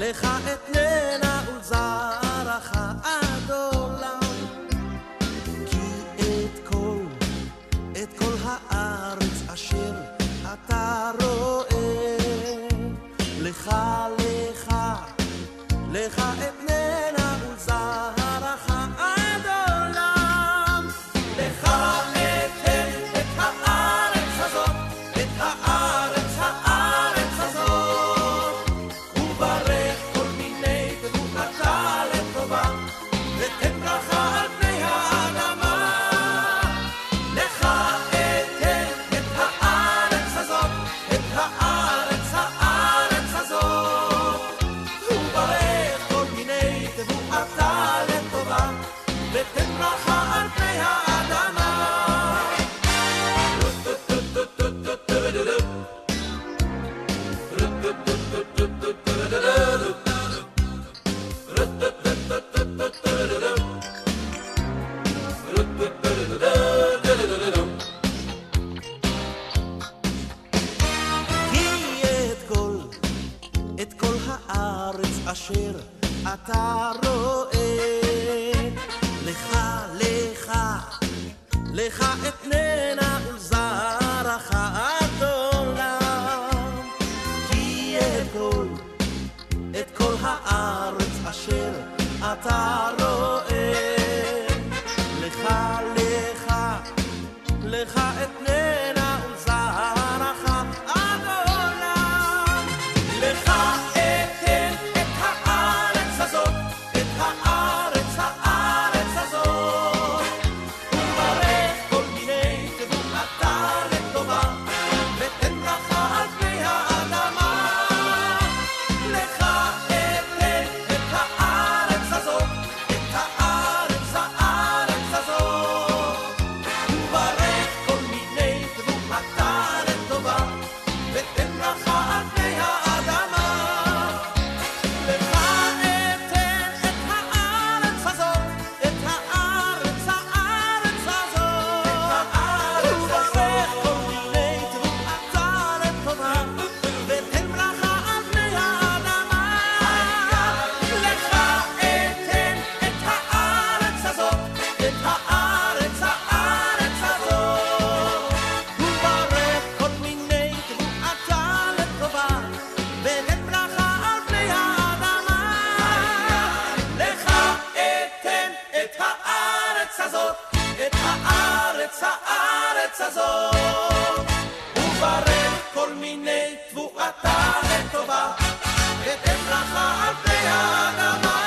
לך אתננה ולזרעך עד עולם, כי את כל הארץ אשר אתה רואה, לך אתננה ולזרעך עד עולם, לך אתן את הארץ הזאת, את הארץ הזאת, וברך כל מיני תבואתה לטובה, ותן ברכה על פני האדמה. לך אתן את הארץ הזאת, את הארץ הזאת, וברך כל מיני תבואתה לטובה, ותן ברכה על פני האדמה. כי את כל הארץ אשר אתה רואה, לך אתננה ולזרעך עד עולם, כי את כל הארץ אשר אתה רואה, לך אתננה ולזרעך עד עולם, לך אתן את הארץ הזאת, את הארץ הזאת, וברך כל מיני תבואתה לטובה, ותן ברכה על פני האדמה. לך אתן את הארץ הזאת, את הארץ הזאת, וברך כל מיני תבואתה לטובה, ותן ברכה על פני האדמה. לך אתן את הארץ הזאת, את הארץ הזאת, וברך כל מיני תבואתה לטובה, ותן ברכה על פני האדמה. לך אתן את הארץ הזאת, את הארץ הזאת, וברך כל מיני תבואתה לטובה, ותן ברכה על פני האדמה. לך אתן את הארץ הזאת, את הארץ הזאת, וברך כל מיני תבואתה לטובה, ותן ברכה על פני האדמה.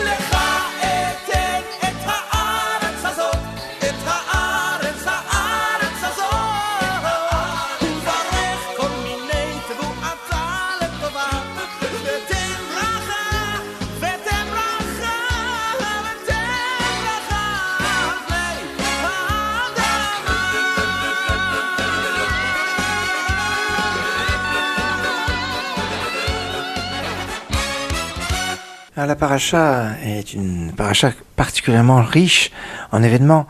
לך אתן את הארץ הזאת, את הארץ הזאת, וברך כל מיני תבואתה לטובה, ותן ברכה, ותן ברכה, ותן ברכה על פני האדמה. Alors, la paracha est une paracha particulièrement riche en événements.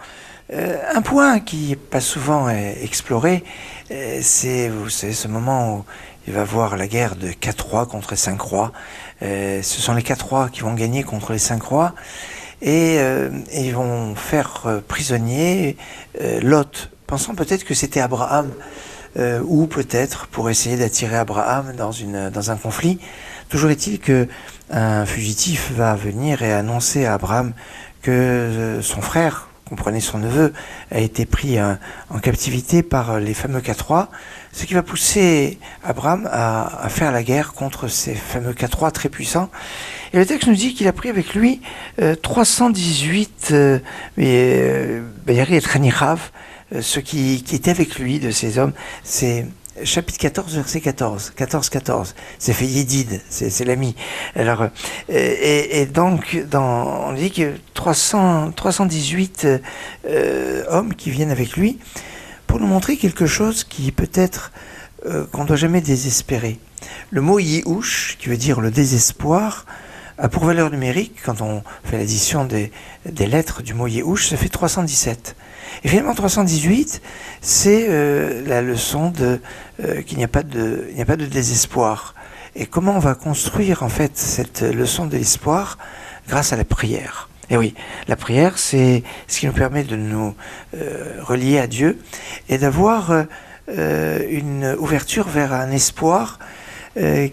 Un point qui n'est pas souvent exploré, c'est, vous savez, ce moment où il va y avoir la guerre de 4 rois contre 5 rois. Ce sont les 4 rois qui vont gagner contre les 5 rois et ils vont faire prisonnier Lot, pensant peut-être que c'était Abraham ou peut-être pour essayer d'attirer Abraham dans un conflit. Toujours est-il que un fugitif va venir et annoncer à Abraham que son frère, comprenez son neveu, a été pris en captivité par les fameux 4 rois, ce qui va pousser Abraham à faire la guerre contre ces fameux 4 rois très puissants. Et le texte nous dit qu'il a pris avec lui 318 Bayari et Tranichav, ceux qui étaient avec lui de ces hommes. C'est chapitre 14, verset 14. C'est fait Yédid, c'est l'ami. Alors, et donc, on dit que 318 hommes qui viennent avec lui pour nous montrer quelque chose qui peut-être qu'on ne doit jamais désespérer. Le mot Yehush, qui veut dire le désespoir, a pour valeur numérique, quand on fait l'addition des lettres du mot Yehush, ça fait 317. Et finalement 318, c'est la leçon qu'il n'y a pas de désespoir. et comment on va construire en fait cette leçon de l'espoir grâce à la prière. Et oui, la prière, c'est ce qui nous permet de nous relier à Dieu et d'avoir une ouverture vers un espoir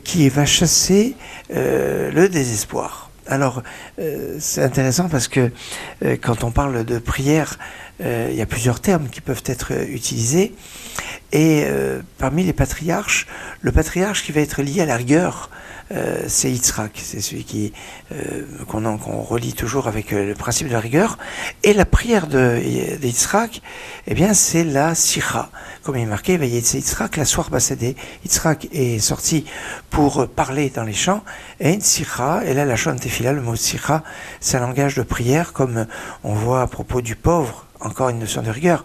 qui va chasser le désespoir. Alors, c'est intéressant parce que quand on parle de prière, il y a plusieurs termes qui peuvent être utilisés. Et parmi les patriarches, le patriarche qui va être lié à la rigueur, c'est Yitzhak, c'est celui qu'on relie toujours avec le principe de la rigueur. Et la prière de Yitzhak, eh bien, c'est la sikha. Comme il est marqué, Yitzhak, la soir bassédé. Yitzhak est sorti pour parler dans les champs, et une sikha, et là, la shon tefila, le mot sikha, c'est un langage de prière, comme on voit à propos du pauvre. Encore une notion de rigueur.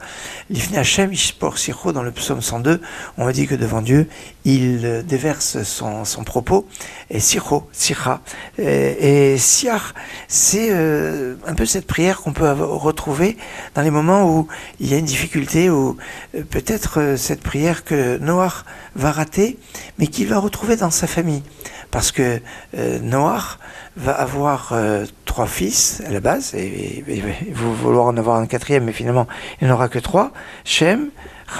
L'Ifne Hashem Ishpor Sicho, dans le psaume 102, on dit que devant Dieu, il déverse son propos, et Sicho, Sicha. Et Siach, c'est un peu cette prière qu'on peut retrouver dans les moments où il y a une difficulté, ou peut-être cette prière que Noach va rater, mais qu'il va retrouver dans sa famille. Parce que Noach va avoir 3 fils à la base, et il va vouloir en avoir un 4e, mais finalement il n'aura que 3, Shem,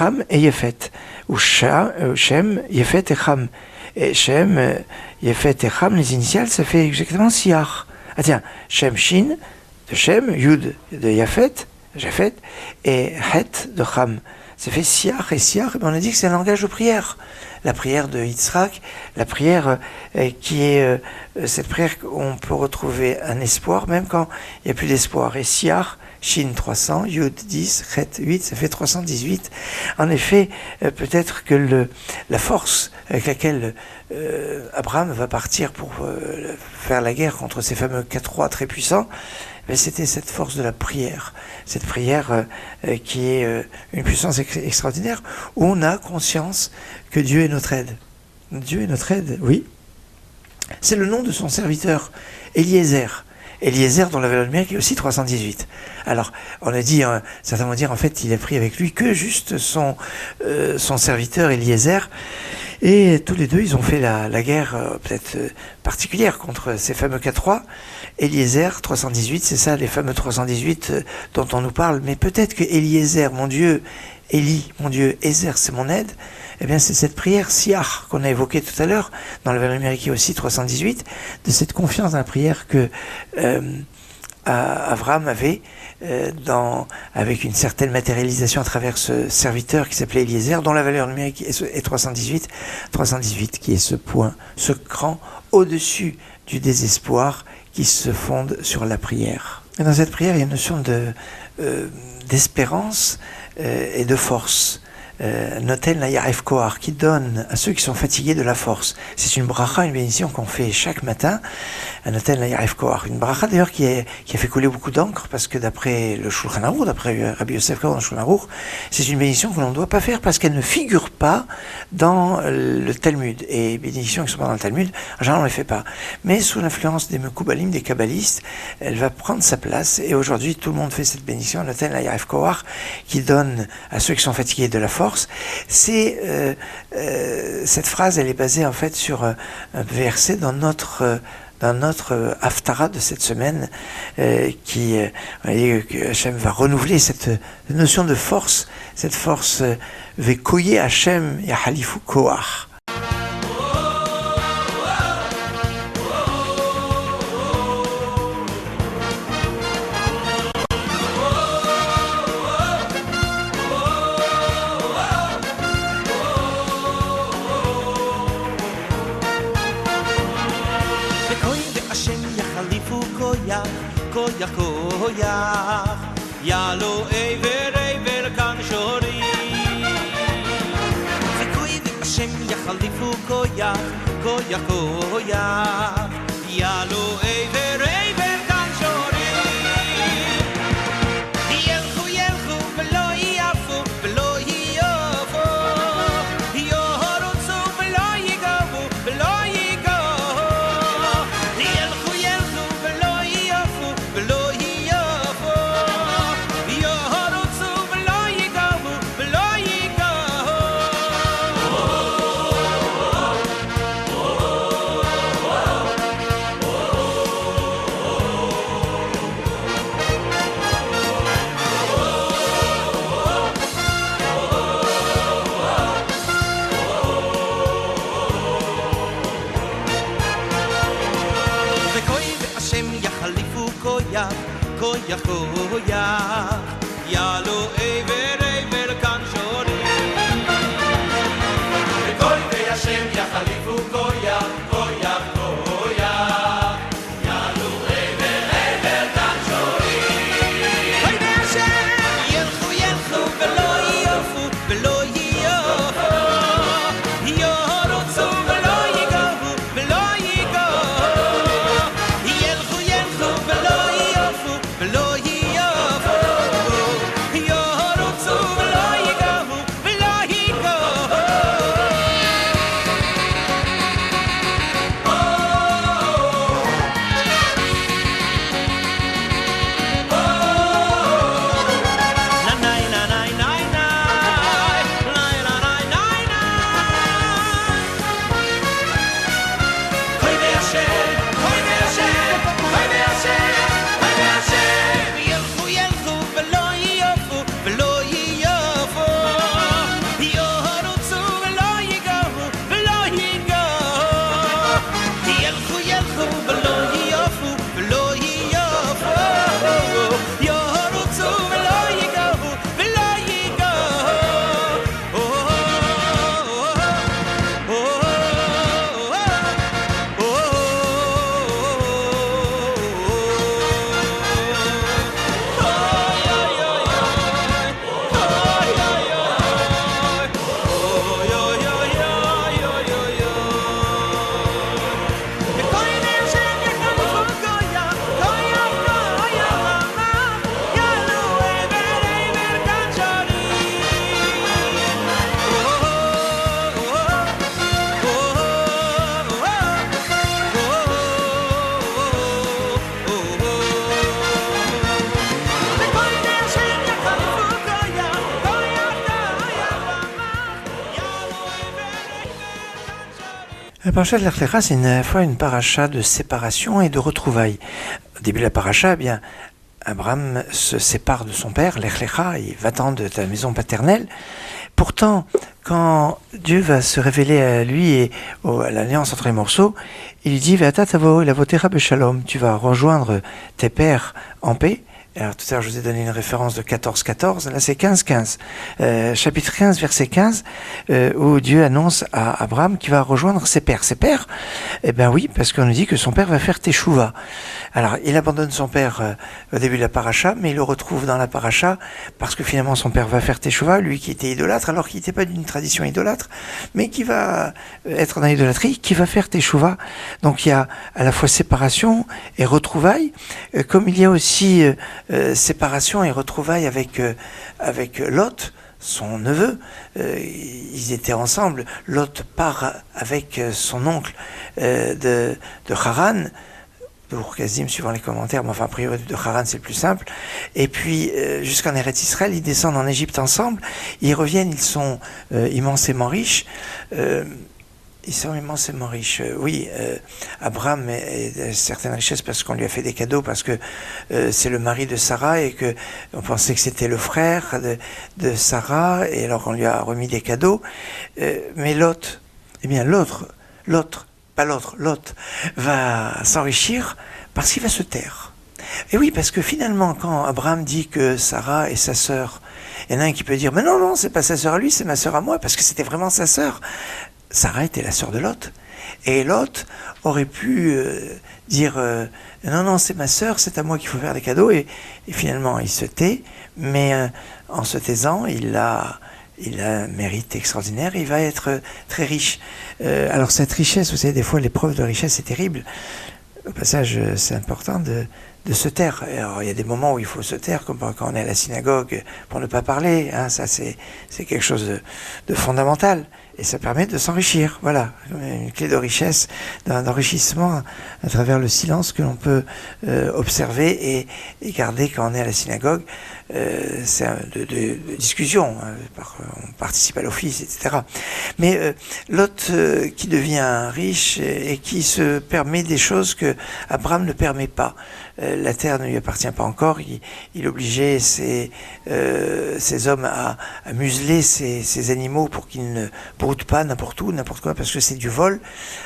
Ham et Yefet, ou Shem, Yefet et Ham. Et Shem, Yefet et Ham, les initiales, ça fait exactement Siach. Ah tiens, Shem Shin de Shem, Yud de Yefet, et Het de Ham. Ça fait Siach, et Siach, on a dit que c'est un langage de prière. La prière de Yitzhak, la prière qui est cette prière où on peut retrouver un espoir, même quand il n'y a plus d'espoir. Et Siach, Shin 300, Yud 10, Het 8, ça fait 318. En effet, peut-être que la force avec laquelle Abraham va partir pour faire la guerre contre ces fameux 4 rois très puissants, mais c'était cette force de la prière, cette prière qui est une puissance extraordinaire, où on a conscience que Dieu est notre aide. Dieu est notre aide, oui. C'est le nom de son serviteur, Eliezer. Eliezer, dont la valeur numérique est aussi 318. Alors, on a dit, certains vont dire, en fait, il a pris avec lui que juste son serviteur Eliezer. Et tous les deux, ils ont fait la guerre peut-être particulière contre ces fameux 4 rois. Eliezer, 318, c'est ça, les fameux 318 dont on nous parle. Mais peut-être que Eliezer, mon Dieu, Élie, mon Dieu, Ezer, c'est mon aide. Eh bien, c'est cette prière Siach qu'on a évoquée tout à l'heure, dans la valeur numérique aussi 318, de cette confiance dans la prière que Abraham avait avec une certaine matérialisation à travers ce serviteur qui s'appelait Eliezer, dont la valeur numérique est 318, qui est ce point, ce cran au-dessus du désespoir qui se fonde sur la prière. Et dans cette prière, il y a une notion d'espérance et de force. Noten la Yaref Kohar, qui donne à ceux qui sont fatigués de la force. C'est une bracha, une bénédiction qu'on fait chaque matin. Noten la Yaref Kohar. Une bracha d'ailleurs qui a fait couler beaucoup d'encre, parce que d'après le Shulchan Aruch, d'après Rabbi Yosef Karo dans le Shulchan Aruch, c'est une bénédiction que l'on ne doit pas faire parce qu'elle ne figure pas dans le Talmud. Et bénédictions qui sont pas dans le Talmud, en général on ne les fait pas. Mais sous l'influence des Mekoubalim, des Kabbalistes, elle va prendre sa place. Et aujourd'hui, tout le monde fait cette bénédiction, Noten la Yaref Kohar, qui donne à ceux qui sont fatigués de la force. C'est cette phrase, elle est basée en fait sur un verset dans notre Haftara de cette semaine, que Hachem va renouveler cette notion de force, cette force Vekoye Hachem Yahalifu Koach. koyach yalo ever kan shori zekoy Hashem yachalifu koyach yalo ever kan shori yelchu velo yafu velo yafu yorotsu velo yigavu velo koyach, koyach, koyach. Yalo ever, ever kan shori. Kol ve Hashem yachalifu koyach, koyach, koyach. Yalo ever, ever kan shori. Kol ve Hashem yelchu, yelchu, velo yofu, velo yofu. Yorotzu velo yigavu, velo yigavu. Yelchu, yelchu, velo yofu, velo yofu. Yorotzu velo yigavu, velo yigavu. Nanai, nanai, nai, nai. Nai, nanai, nai, nai. Koy ve Hashem, koy ve Hashem, koy ve Hashem, koy ve Hashem. Yelchu, yelchu, velo yofu, velo yofu. Yorotzu velo yigavu, velo yigavu. Yelchu, yelchu, velo yofu, velo yofu. Yorotzu velo yigavu, velo yigavu. Oh, oh, oh, oh, La paracha de Lech Lecha, c'est une fois une paracha de séparation et de retrouvailles. Au début de la paracha, eh bien, Abraham se sépare de son père, Lech Lecha, il va-t'en de ta maison paternelle. Pourtant, quand Dieu va se révéler à lui et à l'alliance entre les morceaux, il lui dit Ve'ata tavo elavotera beshalom, tu vas rejoindre tes pères en paix. Alors tout à l'heure je vous ai donné une référence de 14-14, là c'est 15-15, chapitre 15 verset 15, où Dieu annonce à Abraham qu'il va rejoindre ses pères. Ses pères, eh bien oui, parce qu'on nous dit que son père va faire teshuva. Alors il abandonne son père au début de la paracha, mais il le retrouve dans la paracha, parce que finalement son père va faire teshuva, lui qui était idolâtre, alors qu'il n'était pas d'une tradition idolâtre, mais qui va être dans l'idolâtrie, qui va faire teshuva. Donc il y a à la fois séparation et retrouvailles, comme il y a aussi séparation et retrouvailles avec Lot, son neveu. Ils étaient ensemble. Lot part avec son oncle de Haran, de Urkazim suivant les commentaires, mais enfin a priori de Haran c'est le plus simple. Et puis jusqu'en Eretz Israël, ils descendent en Égypte ensemble. Ils reviennent, ils sont immensément riches. Ils sont immensément riches. Oui, Abraham a certaines richesses parce qu'on lui a fait des cadeaux, parce que c'est le mari de Sarah et que on pensait que c'était le frère de Sarah, et alors on lui a remis des cadeaux. Mais Lot, eh bien Lot va s'enrichir parce qu'il va se taire. Et oui, parce que finalement, quand Abraham dit que Sarah est sa sœur, il y en a un qui peut dire, mais non, c'est pas sa sœur à lui, c'est ma sœur à moi, parce que c'était vraiment sa sœur. Sarah était la sœur de Lot. Et Lot aurait pu dire non, c'est ma sœur, c'est à moi qu'il faut faire des cadeaux. Et finalement, il se tait, mais en se taisant, il a un mérite extraordinaire, il va être très riche. Alors cette richesse, vous savez, des fois l'épreuve de richesse est terrible. Au passage, c'est important de se taire. Alors, il y a des moments où il faut se taire, comme quand on est à la synagogue, pour ne pas parler. Hein, ça, c'est quelque chose de fondamental. Et ça permet de s'enrichir. Voilà, une clé de richesse, d'enrichissement à travers le silence que l'on peut observer et garder quand on est à la synagogue. C'est de discussion, on participe à l'office, etc. Mais Lot qui devient riche et qui se permet des choses que Abraham ne permet pas. La terre ne lui appartient pas encore, il obligeait ses hommes à museler ces animaux pour qu'ils ne broutent pas n'importe où, n'importe quoi, parce que c'est du vol,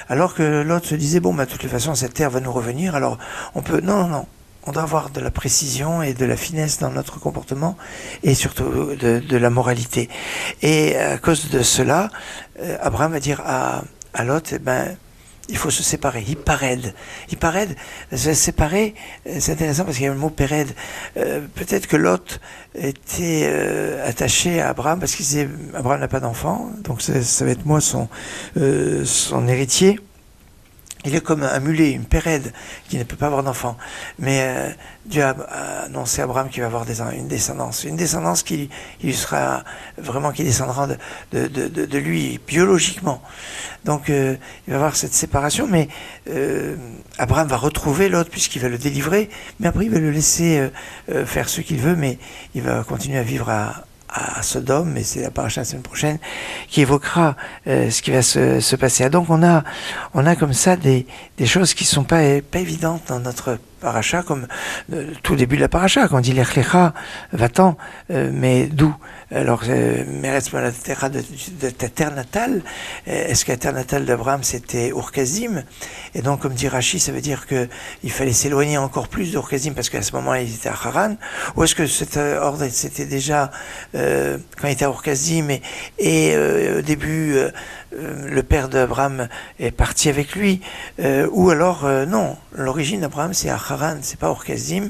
alors que l'autre se disait, bon, de toute façon, cette terre va nous revenir, alors on peut, non, on doit avoir de la précision et de la finesse dans notre comportement et surtout de la moralité. Et à cause de cela, Abraham va dire à Lot, eh ben, il faut se séparer. Hipared, se séparer, c'est intéressant parce qu'il y a le mot péred. Peut-être que Lot était attaché à Abraham parce qu'il disait Abraham n'a pas d'enfant, donc ça va être moi son héritier. Il est comme un mulet, une pérède qui ne peut pas avoir d'enfant. Mais Dieu a annoncé à Abraham qu'il va avoir une descendance qui sera vraiment, qui descendra de lui biologiquement. Donc il va avoir cette séparation, mais Abraham va retrouver Lot puisqu'il va le délivrer, mais après il va le laisser faire ce qu'il veut, mais il va continuer à vivre à Sodome, et c'est la paracha la semaine prochaine qui évoquera ce qui va se passer. Donc on a comme ça des choses qui sont pas évidentes dans notre paracha, comme tout début de la paracha, quand on dit Lech Lecha, va-t'en, mais d'où? Alors, Meretz la terre de ta terre natale, est-ce que la terre natale d'Abraham c'était Ur-Kasdim? Et donc, comme dit Rashi, ça veut dire que il fallait s'éloigner encore plus d'Ur-Kasdim parce qu'à ce moment-là, il était à Haran, ou est-ce que cet ordre c'était déjà quand il était à Ur-Kasdim et au début le père d'Abraham est parti avec lui, ou alors non, l'origine d'Abraham c'est à Haran, c'est pas Ur-Kasdim,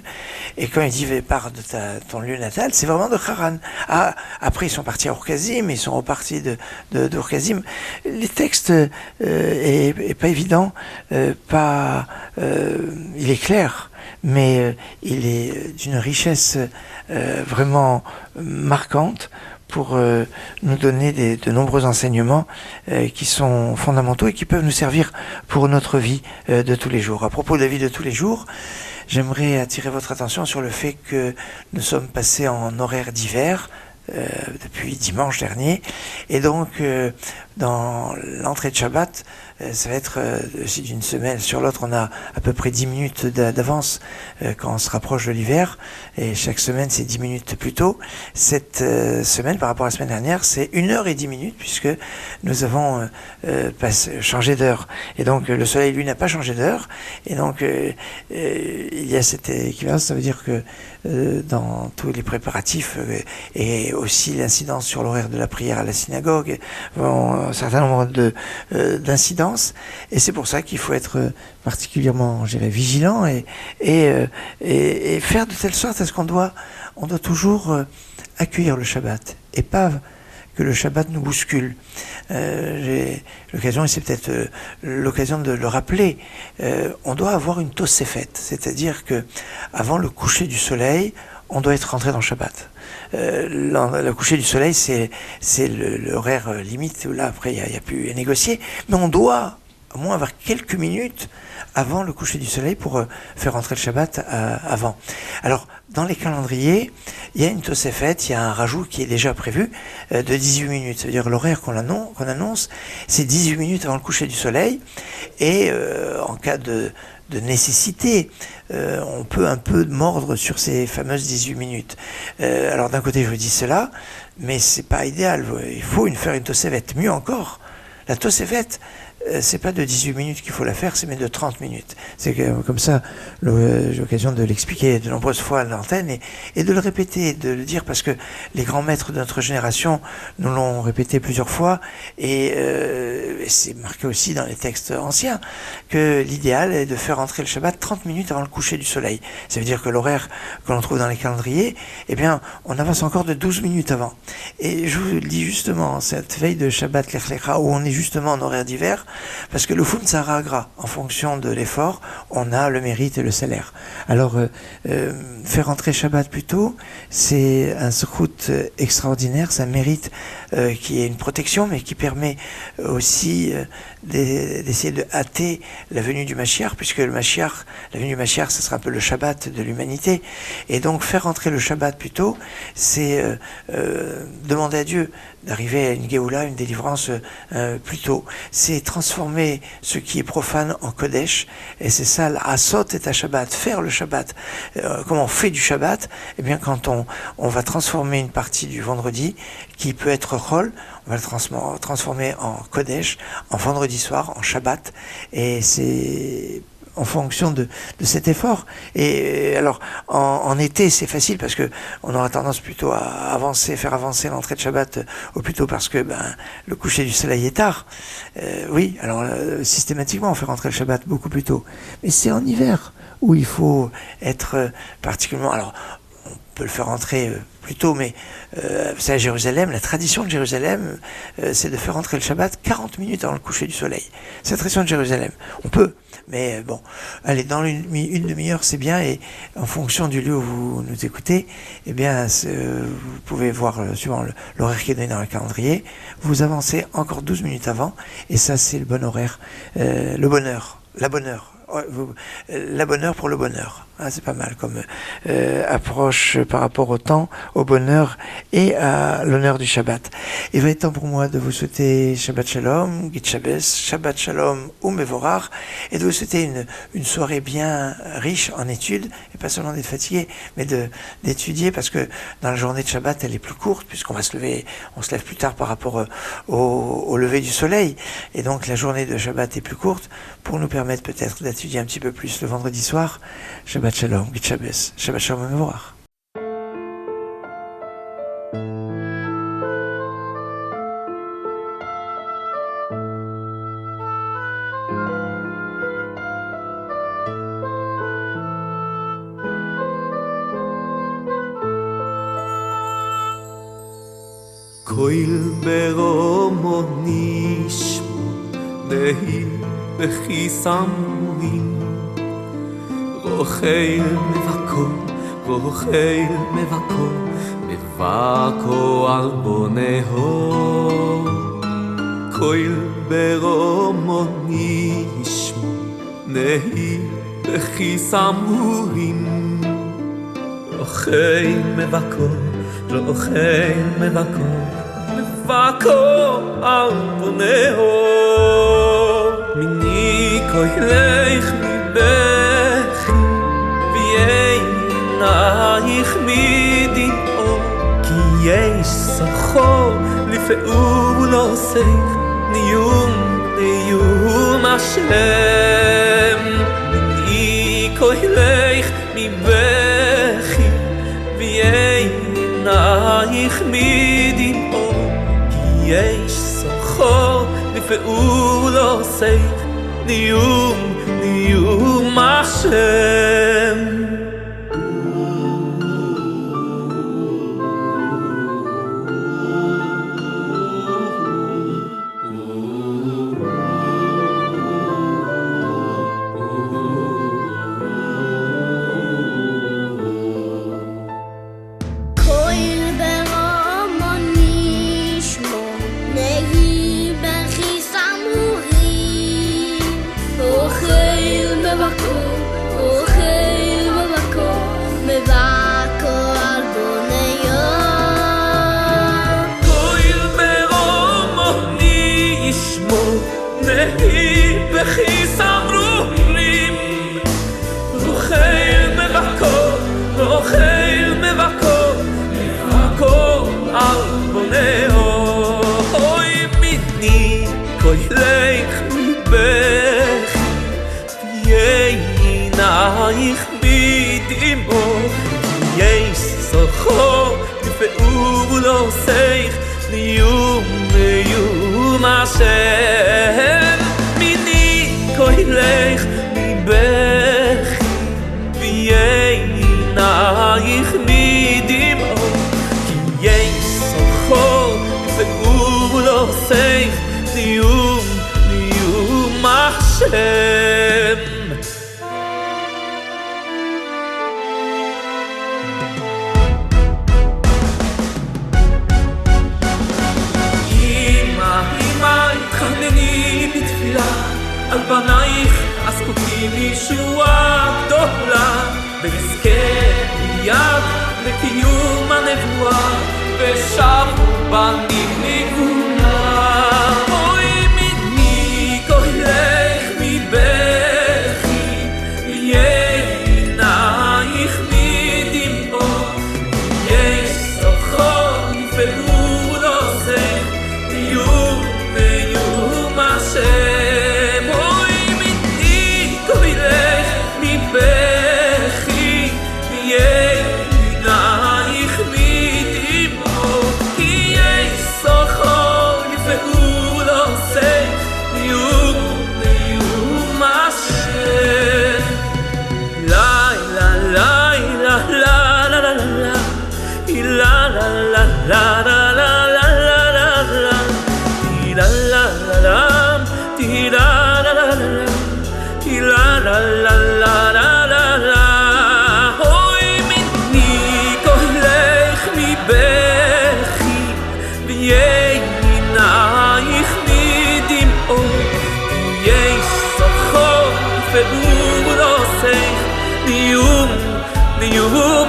et quand il dit pars de ton lieu natal, c'est vraiment de Haran. Ah, après ils sont partis à Ur-Kasdim, ils sont repartis de Ur-Kasdim. Les textes est pas évident, il est clair, mais il est d'une richesse vraiment marquante pour nous donner de nombreux enseignements qui sont fondamentaux et qui peuvent nous servir pour notre vie de tous les jours. À propos de la vie de tous les jours, j'aimerais attirer votre attention sur le fait que nous sommes passés en horaire d'hiver depuis dimanche dernier, et donc dans l'entrée de Shabbat, ça va être d'une semaine sur l'autre, on a à peu près 10 minutes d'avance quand on se rapproche de l'hiver, et chaque semaine c'est 10 minutes plus tôt. Cette semaine par rapport à la semaine dernière, c'est 1h10 puisque nous avons changé d'heure, et donc le soleil lui n'a pas changé d'heure, et donc il y a cette équivalence. Ça veut dire que dans tous les préparatifs et aussi l'incidence sur l'horaire de la prière à la synagogue, un certain nombre d'incidences, et c'est pour ça qu'il faut être particulièrement, je dirais, vigilant et faire de telle sorte à ce qu'on doit toujours accueillir le Shabbat et pas que le Shabbat nous bouscule. J'ai l'occasion, et c'est peut-être l'occasion de le rappeler, on doit avoir une Tosefet, c'est-à-dire que avant le coucher du soleil, on doit être rentré dans le Shabbat. Le coucher du soleil, c'est l'horaire limite, où là après il n'y a plus à négocier, mais on doit au moins avoir quelques minutes avant le coucher du soleil pour faire rentrer le Shabbat avant. Alors, dans les calendriers, il y a une Tosefet, il y a un rajout qui est déjà prévu de 18 minutes. Ça veut dire l'horaire qu'on annonce, c'est 18 minutes avant le coucher du soleil, et en cas de nécessité, on peut un peu mordre sur ces fameuses 18 minutes. Alors d'un côté je vous dis cela, mais c'est pas idéal, il faut faire une Tosefet. Mieux encore, la Tosefet, c'est pas de 18 minutes qu'il faut la faire, c'est même de 30 minutes. C'est comme ça, j'ai l'occasion de l'expliquer de nombreuses fois à l'antenne et de le répéter, de le dire, parce que les grands maîtres de notre génération nous l'ont répété plusieurs fois, et c'est marqué aussi dans les textes anciens que l'idéal est de faire entrer le Shabbat 30 minutes avant le coucher du soleil. Ça veut dire que l'horaire que l'on trouve dans les calendriers, eh bien, on avance encore de 12 minutes avant. Et je vous le dis justement, cette veille de Shabbat Lech Lecha, où on est justement en horaire d'hiver, parce que le Fum Tzara, en fonction de l'effort, on a le mérite et le salaire. Alors, faire entrer Shabbat plus tôt, c'est un zchut extraordinaire, ça mérite qui est une protection, mais qui permet aussi d'essayer de hâter la venue du Mashiach, puisque la venue du Mashiach, ce sera un peu le Shabbat de l'humanité. Et donc, faire entrer le Shabbat plus tôt, c'est demander à Dieu d'arriver à une Géoula, une délivrance plus tôt. C'est transformer ce qui est profane en Kodesh, et c'est ça, l'Asot et à Shabbat, faire le Shabbat. Comment on fait du Shabbat? Eh bien, quand on va transformer une partie du vendredi, qui peut être Chol, on va le transformer en Kodesh, en vendredi soir, en Shabbat, et c'est en fonction de cet effort. Et alors, en été, c'est facile parce que on aura tendance plutôt à faire avancer l'entrée de Shabbat au plus tôt parce que le coucher du soleil est tard. Oui, alors systématiquement, on fait rentrer le Shabbat beaucoup plus tôt. Mais c'est en hiver où il faut être particulièrement... Alors, on peut le faire rentrer plus tôt, mais c'est à Jérusalem, la tradition de Jérusalem, c'est de faire rentrer le Shabbat 40 minutes avant le coucher du soleil. C'est la tradition de Jérusalem. On peut, mais bon, allez, dans une demi-heure, c'est bien, et en fonction du lieu où vous nous écoutez, eh bien, vous pouvez voir, suivant l'horaire qui est donné dans le calendrier, vous avancez encore 12 minutes avant, et ça, c'est le bon horaire, le bonheur, la bonne heure. La bonne heure pour le bonheur. C'est pas mal comme approche par rapport au temps, au bonheur et à l'honneur du Shabbat. Il va être temps pour moi de vous souhaiter Shabbat Shalom, Git Shabbos, Shabbat Shalom ou Mevorach, et de vous souhaiter une soirée bien riche en études, et pas seulement d'être fatigué, mais d'étudier, parce que dans la journée de Shabbat, elle est plus courte, puisqu'on va se lève plus tard par rapport au lever du soleil, et donc la journée de Shabbat est plus courte, pour nous permettre peut-être d'étudier un petit peu plus le vendredi soir. Shabbat Shalom, Git Shabbos, Shabbat Shalom et Mevorach. Koil beromo nishmo nehi bechisamuim Rochel mevako al boneho Koil beromo nishmo nehi bechisamuim Rochel mevako al boneho Mini koilech mi bechi V'yeinaich midim'o Ki yesh socho לפעולותיך נiyum Hashem Mini koilech mi bechi V'yeinaich midim'o יש סוחו לפעולותיך נiyum Hashem נiyum Hashem Mini koilech mi bechi V'yeinaich midim'o Ki yesh socho לפעולותיך נiyum Hashem על בנייך הזקוקים לישועה גדולה ונזכה מיד לקיום הנבואה ושבו בנים לגאולה אוי מני קולך מבכי ויינייך מדמעו יש סוחו לפעולותיך נiyum Hashem Oy mini koilech la la la la la la Hoy minni kohlech mi bechi V'yeinayich midim o Yesh sochor ve'urosech Niyum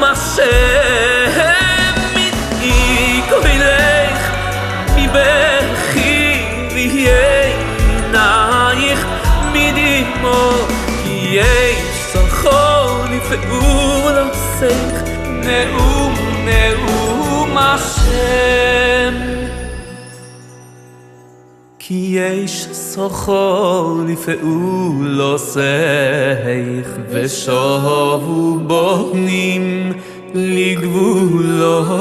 Hashem minni kohlech mi bechi V'yeinayich midim o Yesh sochor ve'urosech Neum Hashem Ki yesh sochor לפעולותיך ושובו בונים לגבולות